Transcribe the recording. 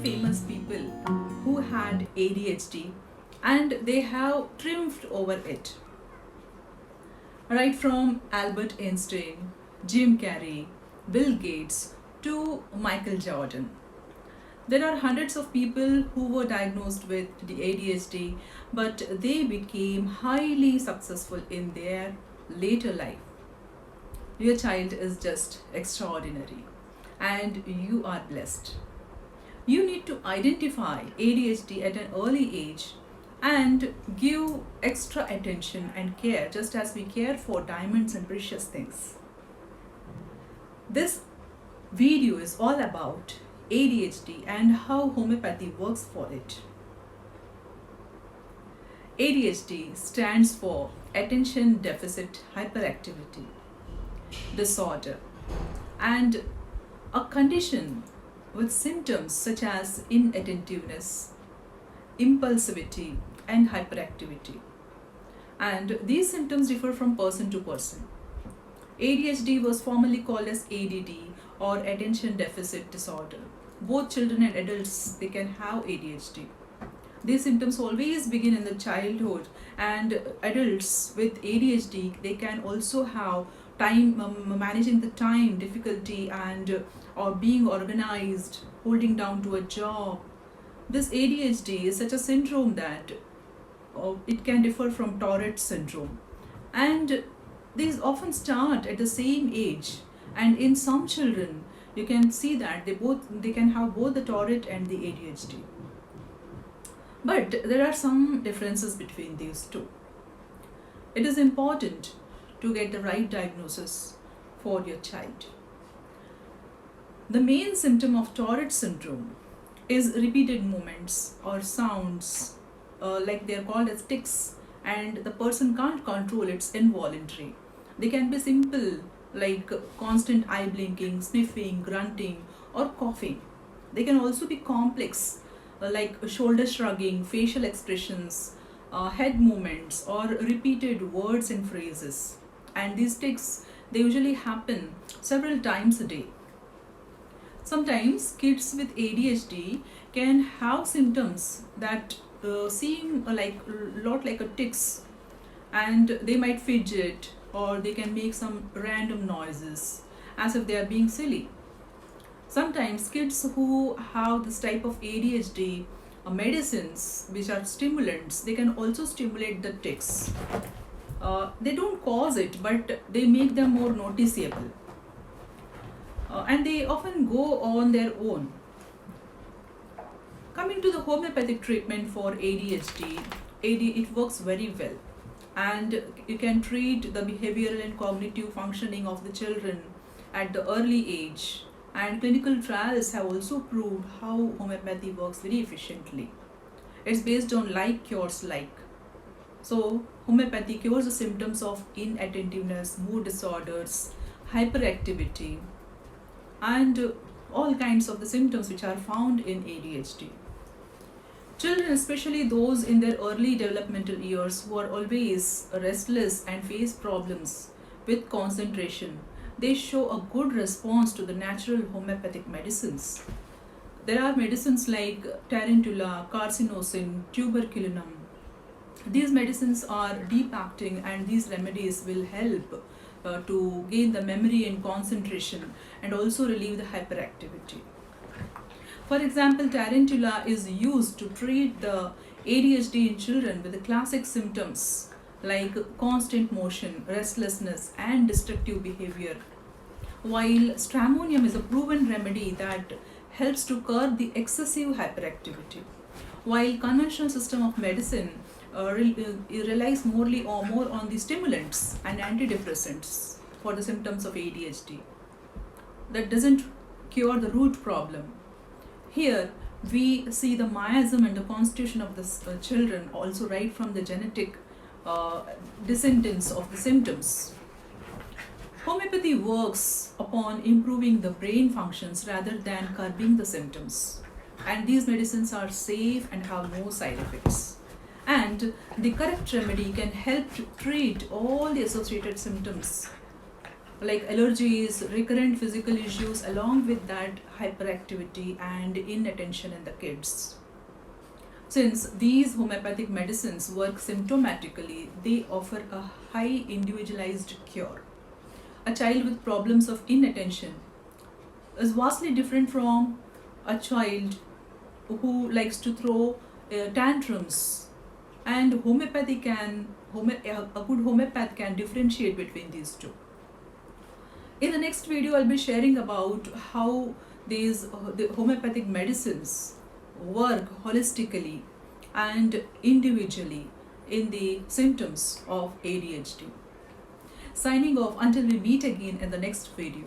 famous people who had ADHD and they have triumphed over it. Right from Albert Einstein, Jim Carrey, Bill Gates to Michael Jordan. There are hundreds of people who were diagnosed with the ADHD, but they became highly successful in their later life. Your child is just extraordinary and you are blessed. You need to identify ADHD at an early age and give extra attention and care just as we care for diamonds and precious things. This video is all about ADHD and how homeopathy works for it. ADHD stands for Attention Deficit Hyperactivity Disorder, and a condition with symptoms such as inattentiveness, impulsivity, and hyperactivity. And these symptoms differ from person to person. ADHD was formerly called as ADD or Attention Deficit Disorder. Both children and adults, they can have ADHD. These symptoms always begin in the childhood, and adults with ADHD, they can also have time managing the time difficulty and or being organized, holding down to a job. This ADHD is such a syndrome that it can differ from Tourette syndrome, and these often start at the same age. And in some children, you can see that they can have both the Tourette and the ADHD. But there are some differences between these two. It is important to get the right diagnosis for your child. The main symptom of Tourette syndrome is repeated movements or sounds, like they are called as tics, and the person can't control, it's involuntary. They can be simple like constant eye blinking, sniffing, grunting, or coughing. They can also be complex like shoulder shrugging, facial expressions, head movements, or repeated words and phrases. And these tics, they usually happen several times a day. Sometimes kids with ADHD can have symptoms that seem like a lot like a tics, and they might fidget or they can make some random noises as if they are being silly. Sometimes kids who have this type of ADHD medicines which are stimulants, they can also stimulate the tics. They don't cause it, but they make them more noticeable. And they often go on their own. Coming to the homeopathic treatment for ADHD, it works very well. And you can treat the behavioral and cognitive functioning of the children at the early age. And clinical trials have also proved how homeopathy works very efficiently. It's based on like cures like. So homeopathy cures the symptoms of inattentiveness, mood disorders, hyperactivity, and all kinds of the symptoms which are found in ADHD. Children, especially those in their early developmental years who are always restless and face problems with concentration, they show a good response to the natural homeopathic medicines. There are medicines like tarantula, carcinosin, tuberculinum. These medicines are deep acting, and these remedies will help to gain the memory and concentration and also relieve the hyperactivity. For example, tarantula is used to treat the ADHD in children with the classic symptoms like constant motion, restlessness, and destructive behavior. While stramonium is a proven remedy that helps to curb the excessive hyperactivity. While conventional system of medicine relies more on the stimulants and antidepressants for the symptoms of ADHD. That doesn't cure the root problem. Here we see the miasm and the constitution of the children also right from the genetic descendants of the symptoms. Homeopathy works upon improving the brain functions rather than curbing the symptoms. And these medicines are safe and have no side effects. And the correct remedy can help to treat all the associated symptoms like allergies, recurrent physical issues, along with that hyperactivity and inattention in the kids. Since these homeopathic medicines work symptomatically, they offer a high individualized cure. A child with problems of inattention is vastly different from a child who likes to throw tantrums, and a good homeopath can differentiate between these two. In the next video, I'll be sharing about how the homeopathic medicines work holistically and individually in the symptoms of ADHD. Signing off until we meet again in the next video.